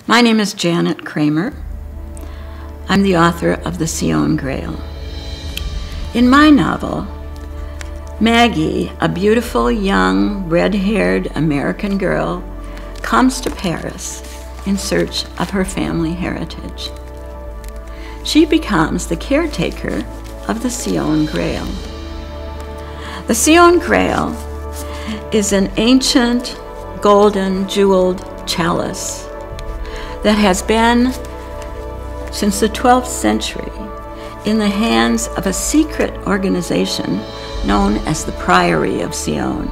My name is Janet Kramer. I'm the author of the Sion Grail. In my novel, Maggie, a beautiful young red-haired American girl, comes to Paris in search of her family heritage. She becomes the caretaker of the Sion Grail. The Sion Grail is an ancient, golden, jeweled chalice that has been, since the 12th century, in the hands of a secret organization known as the Priory of Sion.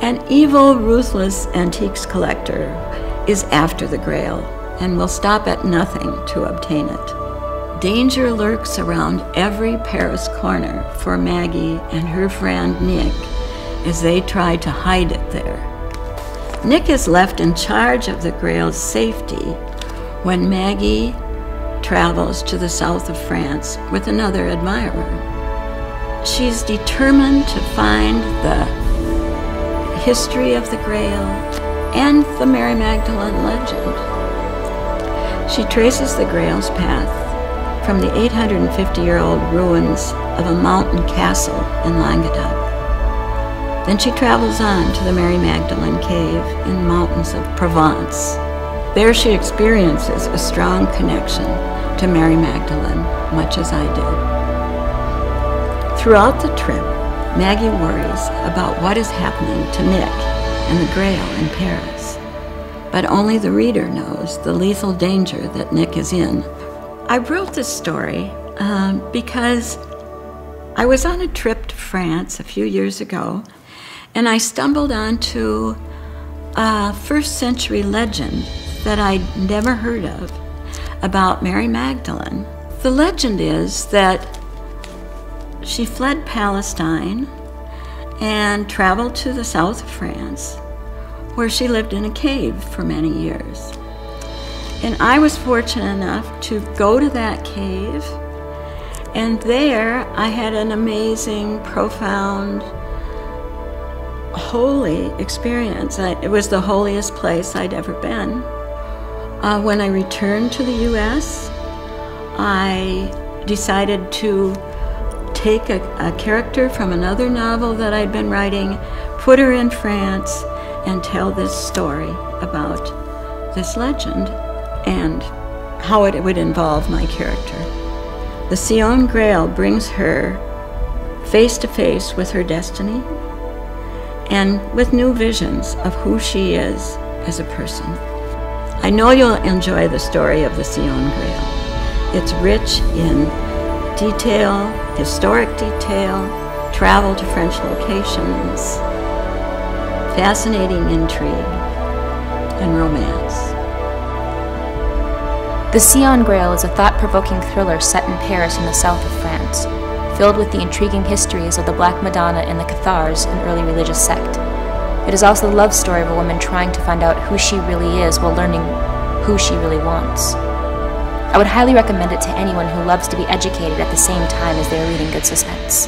An evil, ruthless antiques collector is after the Grail and will stop at nothing to obtain it. Danger lurks around every Paris corner for Maggie and her friend Nick as they try to hide it there. Nick is left in charge of the Grail's safety when Maggie travels to the south of France with another admirer. She's determined to find the history of the Grail and the Mary Magdalene legend. She traces the Grail's path from the 850-year-old ruins of a mountain castle in Languedoc. Then she travels on to the Mary Magdalene cave in the mountains of Provence. There she experiences a strong connection to Mary Magdalene, much as I did. Throughout the trip, Maggie worries about what is happening to Nick and the Grail in Paris. But only the reader knows the lethal danger that Nick is in. I wrote this story because I was on a trip to France a few years ago, and I stumbled onto a first-century legend that I'd never heard of about Mary Magdalene. The legend is that she fled Palestine and traveled to the south of France, where she lived in a cave for many years. And I was fortunate enough to go to that cave, and there I had an amazing, profound, holy experience. It was the holiest place I'd ever been. When I returned to the U.S., I decided to take a character from another novel that I'd been writing, put her in France, and tell this story about this legend and how it would involve my character. The Sion Grail brings her face to face with her destiny and with new visions of who she is as a person. I know you'll enjoy the story of the Sion Grail. It's rich in detail, historic detail, travel to French locations, fascinating intrigue, and romance. The Sion Grail is a thought-provoking thriller set in Paris in the south of France, filled with the intriguing histories of the Black Madonna and the Cathars, an early religious sect. It is also the love story of a woman trying to find out who she really is while learning who she really wants. I would highly recommend it to anyone who loves to be educated at the same time as they are reading good suspense.